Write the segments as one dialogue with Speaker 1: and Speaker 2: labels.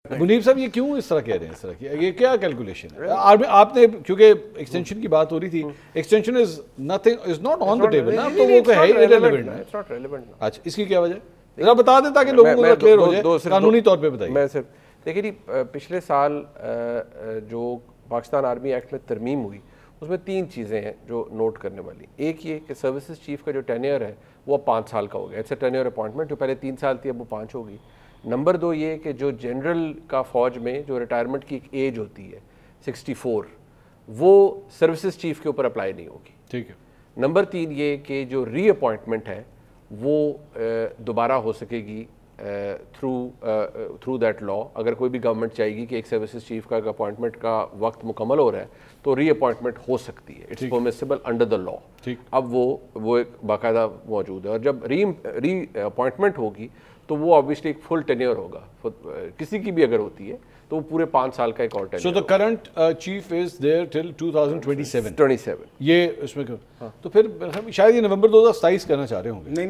Speaker 1: मुनीब साहब, ये क्यों इस तरह कह रहे हैं? इस तरह की ये क्या कैलकुलेशन है? आपने, क्योंकि एक्सटेंशन की बात हो रही थी, extension is nothing, is not on the table ना, तो वो है इररिलेवेंट है।
Speaker 2: It's not relevant.
Speaker 1: अच्छा, इसकी क्या वजह? जरा बता दें ताकि लोगों को क्लियर हो जाए, कानूनी तौर पे बताइए।
Speaker 2: मैं सिर्फ देखिए जी, पिछले साल जो पाकिस्तान आर्मी एक्ट में तरमीम हुई, उसमें 3 चीज़ें हैं जो नोट करने वाली। एक ये कि सर्विसेज चीफ का जो टेन्योर है वो 5 साल का हो गया। इट्स अ टेन्योर अपॉइंटमेंट, जो पहले 3 साल थी अब वो 5 होगी। नंबर 2 ये कि जो जनरल का फ़ौज में जो रिटायरमेंट की एक एज होती है 64, वो सर्विसेज चीफ के ऊपर अप्लाई नहीं होगी।
Speaker 1: ठीक है।
Speaker 2: नंबर 3 ये कि जो रीअपॉइंटमेंट है वो दोबारा हो सकेगी थ्रू दैट लॉ। अगर कोई भी गवर्नमेंट चाहेगी कि एक सर्विसेज चीफ का अपॉइंटमेंट का वक्त मुकम्मल हो रहा है तो रीअपॉइंटमेंट हो सकती है। It's permissible under the law. अब वो एक बाकायदा मौजूद है, और जब री अपॉइंटमेंट होगी तो वो ऑब्वियसली एक फुल टेन्योर होगा। किसी की भी अगर होती है तो वो पूरे 5 साल का एक और tenure.
Speaker 1: So the current chief is there till 2027। ये इसमें तो फिर शायद ये नवंबर 2027 करना चाह रहे होंगे।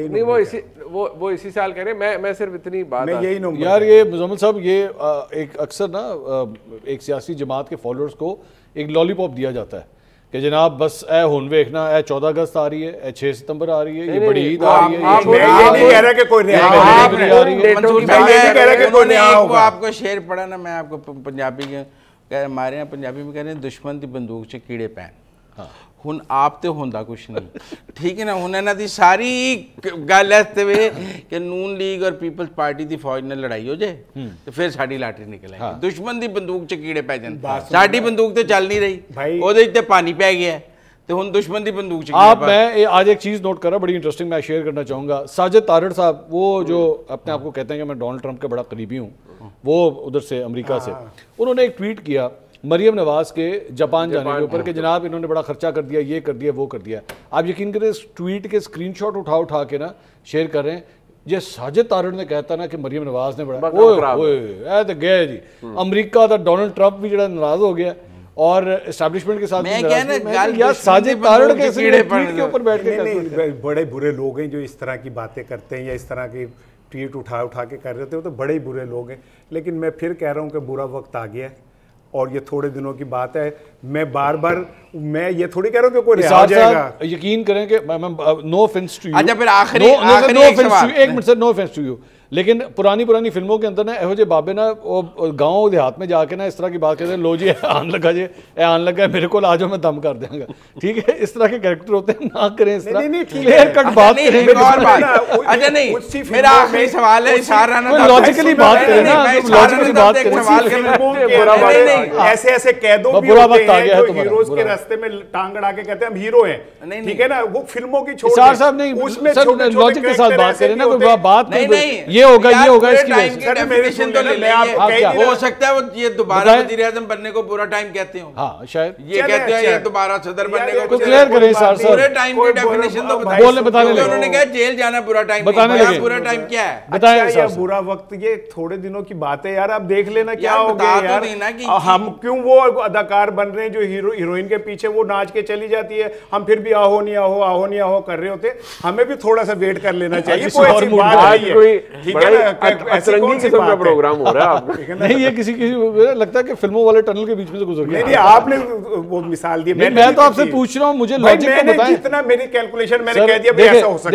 Speaker 2: नहीं, वो इसी साल कह रहे हैं। मैं सिर्फ इतनी बात
Speaker 1: यार, ये मुजम्मिल साहब, ये एक अक्सर ना एक सियासी जमात के फॉलोअर्स को एक लॉलीपॉप दिया जाता है कि जनाब बस ए हुन वेखना, ए 14 अगस्त आ रही है, ए 6 सितंबर आ रही है, ये बड़ी ईद आ रही है,
Speaker 3: ये नहीं कह रहा कि कोई रिहा होगा। आपको शेर पढ़ा ना, मैं आपको पंजाबी के हमारे यहाँ पंजाबी में कह रहे हैं दुश्मन की बंदूक च कीड़े पैन। हुन आप तो होंदा कुछ नहीं, ठीक है ना। हुन इन्हां दी सारी गल इस ते वे कि नून लीग और पीपल्स पार्टी दी फौज नाल लड़ाई हो जाए तो फिर साडी लाटरी निकल आएगी। दुश्मन दी बंदूक च कीड़े पै जाण, साडी बंदूक तो चल नहीं रही, ओदे च ते पानी पै गया तो हुन दुश्मन दी बंदूक च
Speaker 1: आप। मैं आज एक चीज़ नोट कर रहा, बड़ी इंटरेस्टिंग, मैं शेयर करना चाहूँगा। साजिद तारड़ साहब, वो जो अपने आप को कहते हैं कि मैं डोनाल्ड ट्रंप के बड़ा करीबी हूँ, वो उधर से अमेरिका से, उन्होंने एक ट्वीट किया मरियम नवाज के जापान जाने के ऊपर कि जनाब इन्होंने बड़ा खर्चा कर दिया, ये कर दिया, वो कर दिया। आप यकीन करें, इस ट्वीट के स्क्रीनशॉट उठा के ना शेयर कर रहे हैं। ये साजिद तारड़ ने कहता ना कि मरियम नवाज ने बड़ा ओए तो गया जी अमेरिका का डोनाल्ड ट्रंप भी जरा नाराज हो गया और एस्टैब्लिशमेंट के साथ साजिद तारड़ के ऊपर बैठ के
Speaker 4: बड़े बुरे लोग हैं जो इस तरह की बातें करते हैं या इस तरह की ट्वीट उठा के कर रहे थे, वो तो बड़े ही बुरे लोग हैं। लेकिन मैं फिर कह रहा हूँ कि बुरा वक्त आ गया है और ये थोड़े दिनों की बात है। मैं मैं ये थोड़ी कह रहा हूँ कि कोई रिहा हो जाएगा।
Speaker 1: यकीन करें कि नो ऑफेंस टू यू।
Speaker 3: अच्छा, फिर आखिरी
Speaker 1: एक minute sir, no offence to you, लेकिन पुरानी फिल्मों के अंदर ना एहो जे बाबे ना वो गांव देहात में जाके ना इस तरह की बात कहते हैं, लो जी आन लगा जी, आन लगा मेरे को आ जाओ मैं दम कर देंगे। ठीक है, इस तरह के कैरेक्टर होते हैं, ना करें इस तरह क्लियर कट बात करें।
Speaker 3: अच्छा नहीं, मेरा आखिरी सवाल है, इशारा ना
Speaker 1: लॉजिकली बात करें ना, लॉजिकली बात
Speaker 4: करें। ऐसे कैदों भी होते हैं जो हीरोज के रास्ते में टांग अड़ा के कहते हैं हम हीरो हैं, ठीक है ना। वो फिल्मों की छोड़
Speaker 1: साहब नहीं,
Speaker 4: उसमें
Speaker 1: लॉजिक के साथ बात करें ना, कोई बात
Speaker 3: नहीं,
Speaker 1: ये होगा इसकी
Speaker 3: डेफिनेशन तो ले लेंगे। हो सकता है वो ये दोबारा वज़ीर आज़म बनने को पूरा टाइम कहते हो।
Speaker 1: हाँ, शायद
Speaker 3: ये कहते हैं ये दोबारा सदर बनने को
Speaker 1: क्लियर करें सर।
Speaker 3: पूरे टाइम की डेफिनेशन तो
Speaker 1: बताने लगे।
Speaker 3: उन्होंने कहा जेल जाना पूरा टाइम,
Speaker 1: बताने लगे
Speaker 3: पूरा टाइम क्या है
Speaker 1: बताएं
Speaker 4: सर। बुरा वक्त ये थोड़े दिनों की बात है यार, आप देख लेना क्या हो गया यार। हम क्यों वो अदाकार बन रहे हैं जो हीरोइन के पीछे वो नाच के चली जाती है, हम फिर भी आहो नहीं आहो कर रहे होते। हमें भी थोड़ा सा वेट कर लेना चाहिए। कोई ऐसी बात नहीं है, ठीक है ना।
Speaker 2: अतरंगी किस्म का प्रोग्राम हो रहा है
Speaker 1: नहीं, ये किसी लगता है कि फिल्मों वाले टनल के बीच में से गुजर गया।
Speaker 4: नहीं, आपने वो मिसाल दी,
Speaker 1: मैं तो आपसे पूछ रहा हूँ, मुझे लॉजिक तो बताएं।
Speaker 4: जितना मेरी कैलकुलेशन मैंने कह दिया ऐसा हो सकता है।